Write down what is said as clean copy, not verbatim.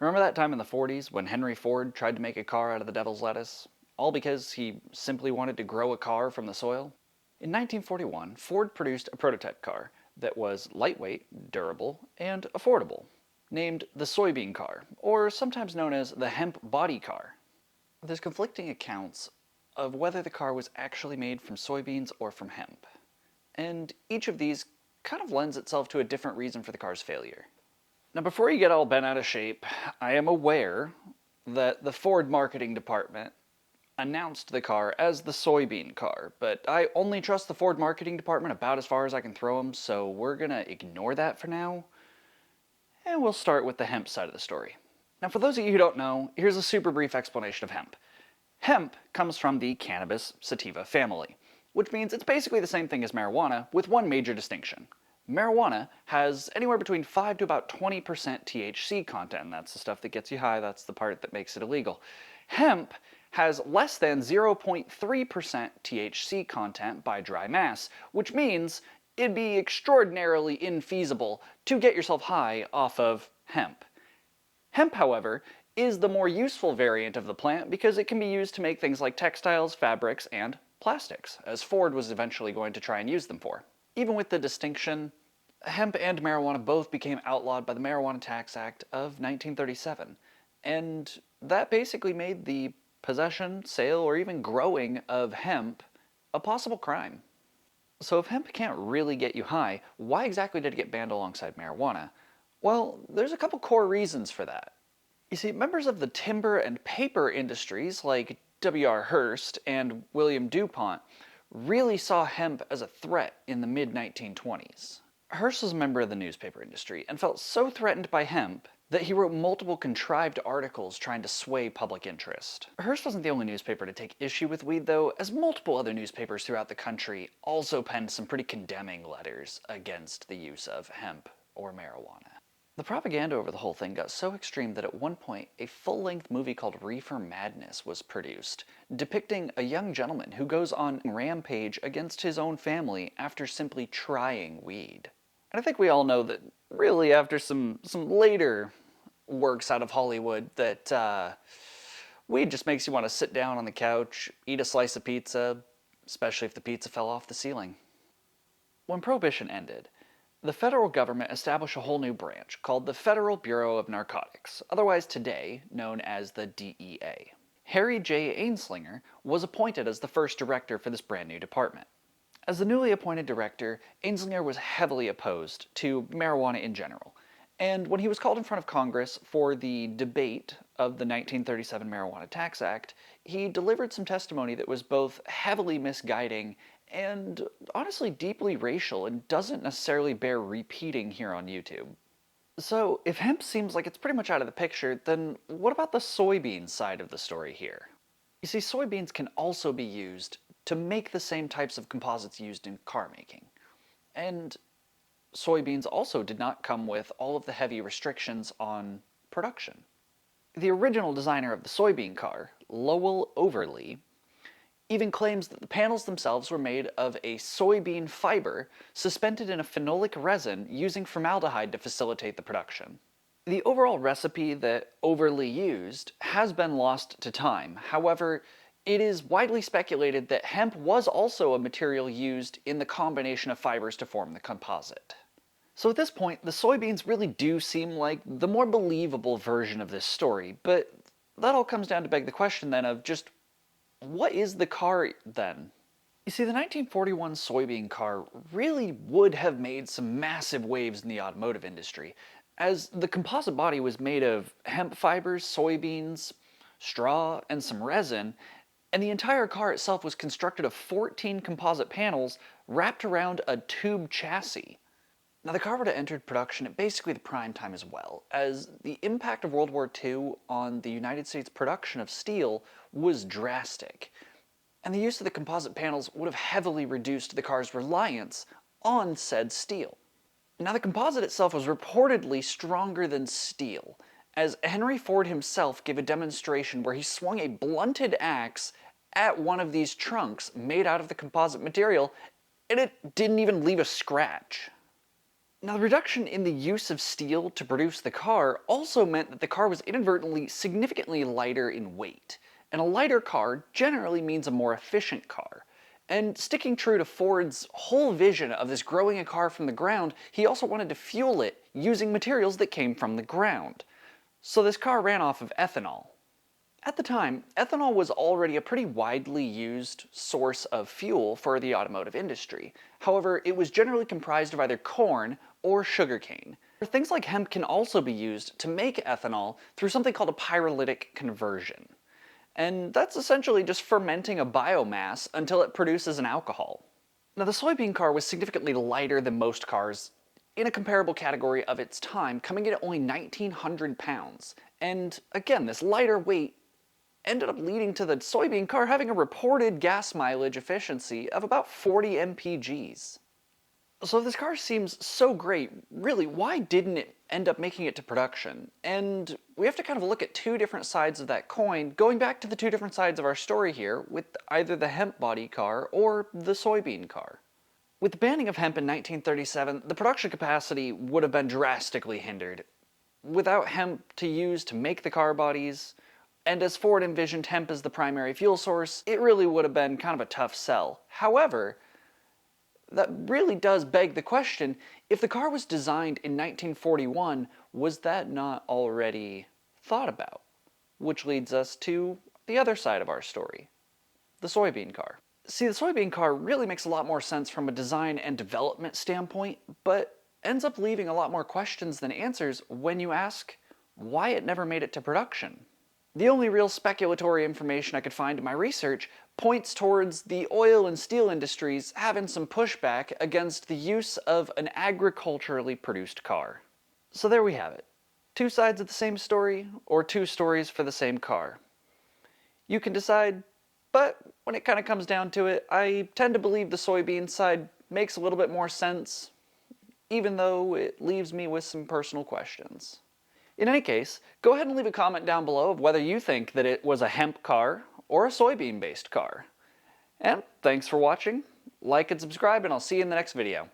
Remember that time in the 40s when Henry Ford tried to make a car out of the devil's lettuce? All because he simply wanted to grow a car from the soil? In 1941, Ford produced a prototype car that was lightweight, durable, and affordable, named the soybean car, or sometimes known as the hemp body car. There's conflicting accounts of whether the car was actually made from soybeans or from hemp, and each of these kind of lends itself to a different reason for the car's failure. Now, before you get all bent out of shape, I am aware that the Ford marketing department announced the car as the soybean car, but I only trust the Ford marketing department about as far as I can throw them, so we're gonna ignore that for now, and we'll start with the hemp side of the story. Now, for those of you who don't know, here's a super brief explanation of hemp. Hemp comes from the cannabis sativa family, which means it's basically the same thing as marijuana, with one major distinction. Marijuana has anywhere between 5 to about 20% THC content, and that's the stuff that gets you high, that's the part that makes it illegal. Hemp has less than 0.3% THC content by dry mass, which means it'd be extraordinarily infeasible to get yourself high off of hemp. Hemp, however, is the more useful variant of the plant because it can be used to make things like textiles, fabrics, and plastics, as Ford was eventually going to try and use them for. Even with the distinction, hemp and marijuana both became outlawed by the Marijuana Tax Act of 1937, and that basically made the possession, sale, or even growing of hemp a possible crime. So if hemp can't really get you high, why exactly did it get banned alongside marijuana? Well, there's a couple core reasons for that. You see, members of the timber and paper industries like W.R. Hearst and William DuPont really saw hemp as a threat in the mid-1920s. Hearst was a member of the newspaper industry and felt so threatened by hemp that he wrote multiple contrived articles trying to sway public interest. Hearst wasn't the only newspaper to take issue with weed, though, as multiple other newspapers throughout the country also penned some pretty condemning letters against the use of hemp or marijuana. The propaganda over the whole thing got so extreme that at one point a full-length movie called Reefer Madness was produced, depicting a young gentleman who goes on a rampage against his own family after simply trying weed. And I think we all know that really after some later works out of Hollywood that weed just makes you want to sit down on the couch, eat a slice of pizza, especially if the pizza fell off the ceiling. When Prohibition ended, the federal government established a whole new branch called the Federal Bureau of Narcotics, otherwise today known as the DEA. Harry J. Anslinger was appointed as the first director for this brand new department. As the newly appointed director, Anslinger was heavily opposed to marijuana in general, and when he was called in front of Congress for the debate of the 1937 Marijuana Tax Act, he delivered some testimony that was both heavily misguiding and honestly deeply racial and doesn't necessarily bear repeating here on YouTube. So, if hemp seems like it's pretty much out of the picture, then what about the soybean side of the story here? You see, soybeans can also be used to make the same types of composites used in car making. And soybeans also did not come with all of the heavy restrictions on production. The original designer of the soybean car, Lowell Overly, even claims that the panels themselves were made of a soybean fiber suspended in a phenolic resin using formaldehyde to facilitate the production. The overall recipe that Overly used has been lost to time. However, it is widely speculated that hemp was also a material used in the combination of fibers to form the composite. So at this point, the soybeans really do seem like the more believable version of this story, but that all comes down to beg the question then of just, what is the car then? You see, the 1941 soybean car really would have made some massive waves in the automotive industry, as the composite body was made of hemp fibers, soybeans, straw, and some resin, and the entire car itself was constructed of 14 composite panels wrapped around a tube chassis. Now, the car would have entered production at basically the prime time as well, as the impact of World War II on the United States production of steel was drastic, and the use of the composite panels would have heavily reduced the car's reliance on said steel. Now, the composite itself was reportedly stronger than steel, as Henry Ford himself gave a demonstration where he swung a blunted axe at one of these trunks made out of the composite material, and it didn't even leave a scratch. Now, the reduction in the use of steel to produce the car also meant that the car was inadvertently significantly lighter in weight. And a lighter car generally means a more efficient car. And sticking true to Ford's whole vision of this growing a car from the ground, he also wanted to fuel it using materials that came from the ground. So this car ran off of ethanol. At the time, ethanol was already a pretty widely used source of fuel for the automotive industry. However, it was generally comprised of either corn or sugarcane. Things like hemp can also be used to make ethanol through something called a pyrolytic conversion. And that's essentially just fermenting a biomass until it produces an alcohol. Now, the soybean car was significantly lighter than most cars in a comparable category of its time, coming in at only 1,900 pounds. And again, this lighter weight ended up leading to the soybean car having a reported gas mileage efficiency of about 40 mpgs. So if this car seems so great, really, why didn't it end up making it to production? And we have to kind of look at two different sides of that coin, going back to the two different sides of our story here, with either the hemp body car or the soybean car. With the banning of hemp in 1937, the production capacity would have been drastically hindered. Without hemp to use to make the car bodies, and as Ford envisioned hemp as the primary fuel source, it really would have been kind of a tough sell. However, that really does beg the question, if the car was designed in 1941, was that not already thought about? Which leads us to the other side of our story, the soybean car. See, the soybean car really makes a lot more sense from a design and development standpoint, but ends up leaving a lot more questions than answers when you ask why it never made it to production. The only real speculatory information I could find in my research points towards the oil and steel industries having some pushback against the use of an agriculturally produced car. So there we have it. Two sides of the same story, or two stories for the same car. You can decide, but when it kind of comes down to it, I tend to believe the soybean side makes a little bit more sense, even though it leaves me with some personal questions. In any case, go ahead and leave a comment down below of whether you think that it was a hemp car or a soybean-based car. And thanks for watching, like and subscribe, and I'll see you in the next video.